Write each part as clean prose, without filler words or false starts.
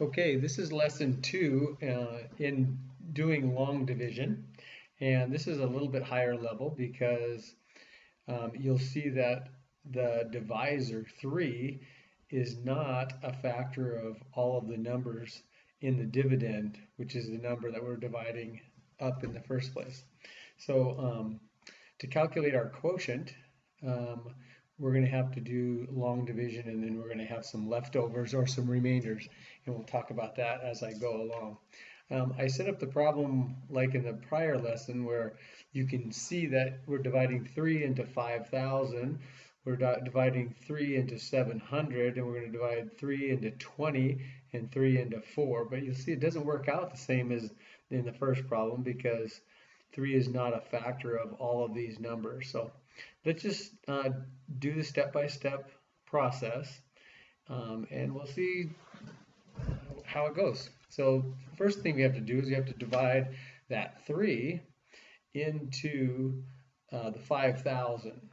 Okay, this is lesson 2 in doing long division, and this is a little bit higher level because you'll see that the divisor 3 is not a factor of all of the numbers in the dividend, which is the number that we're dividing up in the first place. So to calculate our quotient, um, we're going to have to do long division, and then we're going to have some leftovers or some remainders, and we'll talk about that as I go along. I set up the problem like in the prior lesson where you can see that we're dividing 3 into 5,000, we're dividing 3 into 700, and we're going to divide 3 into 20 and 3 into 4. But you'll see it doesn't work out the same as in the first problem because 3 is not a factor of all of these numbers. So let's just do the step-by-step process, and we'll see how it goes. So first thing we have to do is we have to divide that 3 into the 5,000.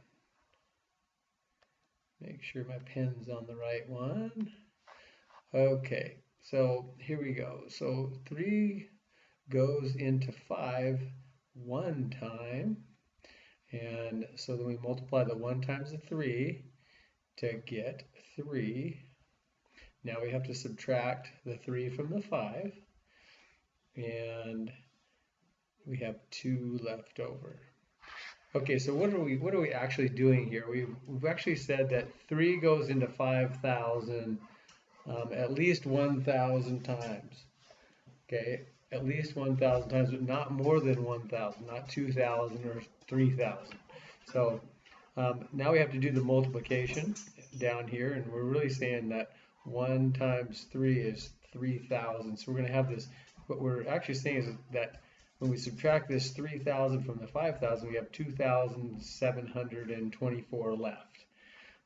Make sure my pen's on the right one. Okay, so here we go. So 3 goes into 5 one time. And so then we multiply the 1 times the 3 to get 3. Now we have to subtract the 3 from the 5. And we have 2 left over. Okay, so what are we actually doing here? We've actually said that 3 goes into 5,000 at least 1,000 times. Okay, at least 1,000 times, but not more than 1,000, not 2,000 or 3,000. So now we have to do the multiplication down here, and we're really saying that 1 times 3 is 3,000. So we're going to have this, what we're actually saying is that when we subtract this 3,000 from the 5,000, we have 2,724 left.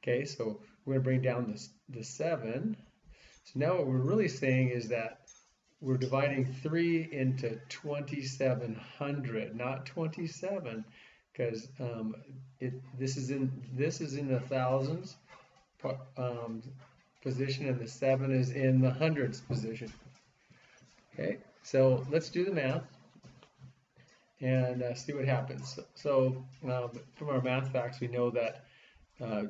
Okay, so we're going to bring down the 7. So now what we're really saying is that we're dividing 3 into 2,700, not 27, because this is in the thousands position, and the 7 is in the hundreds position. Okay, so let's do the math and see what happens. So from our math facts, we know that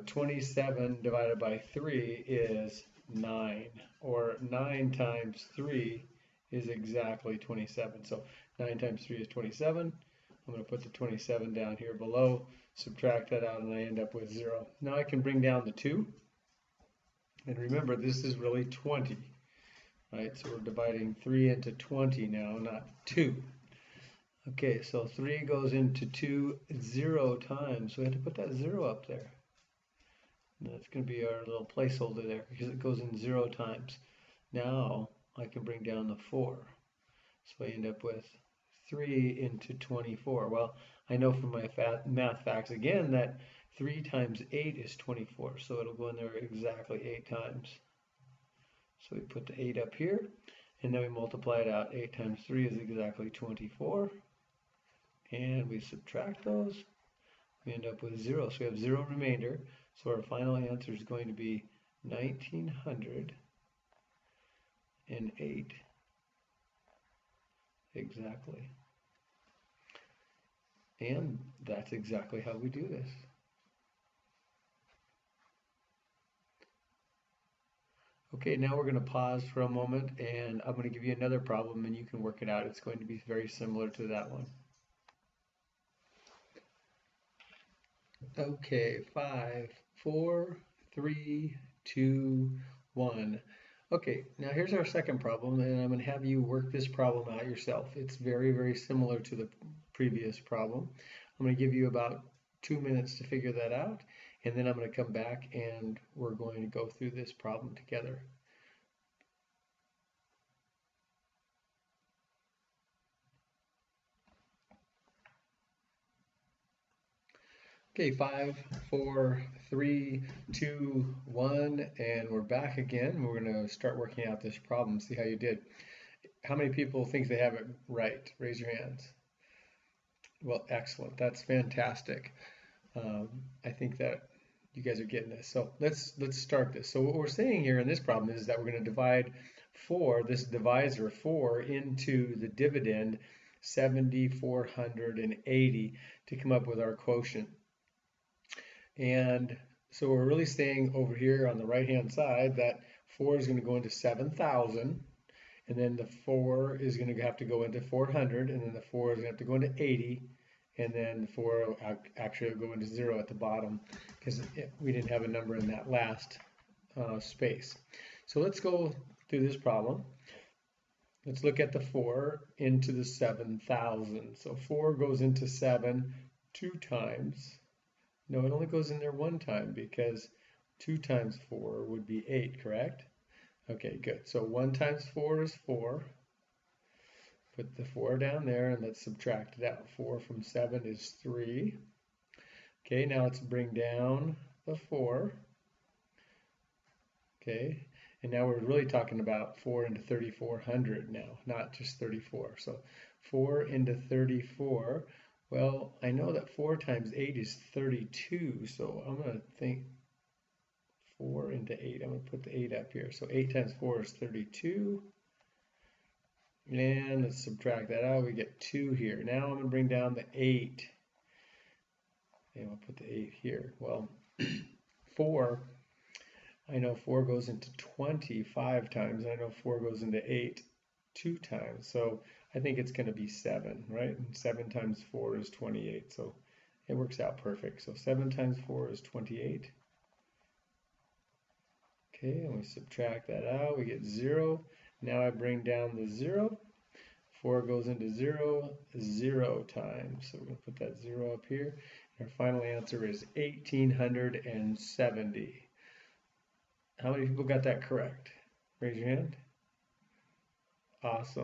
27 divided by 3 is 9, or 9 times 3 is exactly 27. So 9 times 3 is 27. I'm going to put the 27 down here below, subtract that out, and I end up with 0. Now I can bring down the 2. And remember, this is really 20. Right? So we're dividing 3 into 20 now, not 2. Okay, so 3 goes into 2 0 times. So we have to put that 0 up there. And that's going to be our little placeholder there because it goes in 0 times. Now I can bring down the 4. So I end up with 3 into 24. Well, I know from my math facts again that 3 times 8 is 24. So it'll go in there exactly 8 times. So we put the 8 up here, and then we multiply it out. 8 times 3 is exactly 24. And we subtract those. We end up with 0. So we have 0 remainder. So our final answer is going to be 1,908 exactly. And that's exactly how we do this. Okay, now we're going to pause for a moment, and I'm going to give you another problem, and you can work it out. It's going to be very similar to that one. Okay, 5, 4, 3, 2, 1. Okay, now here's our second problem, and I'm going to have you work this problem out yourself. It's very, very similar to the previous problem. I'm going to give you about 2 minutes to figure that out, and then I'm going to come back and we're going to go through this problem together. Okay, 5, 4, 3, 2, 1, and we're back again. We're going to start working out this problem, see how you did. How many people think they have it right? Raise your hands. Well, excellent. That's fantastic. I think that you guys are getting this. So let's start this. So what we're saying here in this problem is that we're going to divide 4, this divisor 4, into the dividend 7,480 to come up with our quotient. And so we're really saying over here on the right hand side that 4 is going to go into 7,000, and then the 4 is going to have to go into 400, and then the 4 is going to have to go into 80, and then the 4 will actually go into 0 at the bottom because we didn't have a number in that last space. So let's go through this problem. Let's look at the 4 into the 7,000. So 4 goes into 7 2 times. No, it only goes in there 1 time because 2 times 4 would be 8, correct? Okay, good. So 1 times 4 is 4. Put the 4 down there and let's subtract it out. 4 from 7 is 3. Okay, now let's bring down the 4. Okay, and now we're really talking about 4 into 3,400 now, not just 34. So 4 into 34. Well, I know that 4 times 8 is 32, so I'm going to think 4 into 8. I'm going to put the 8 up here. So 8 times 4 is 32. And let's subtract that out. We get 2 here. Now I'm going to bring down the 8. And we'll put the 8 here. Well, 4, I know 4 goes into 20 5 times. I know 4 goes into 8 2 times. So I think it's going to be 7, right? And 7 times 4 is 28. So it works out perfect. So 7 times 4 is 28. Okay, and we subtract that out. We get 0. Now I bring down the 0. 4 goes into 0 0 times. So we're going to put that 0 up here. Our final answer is 1,870. How many people got that correct? Raise your hand. Awesome.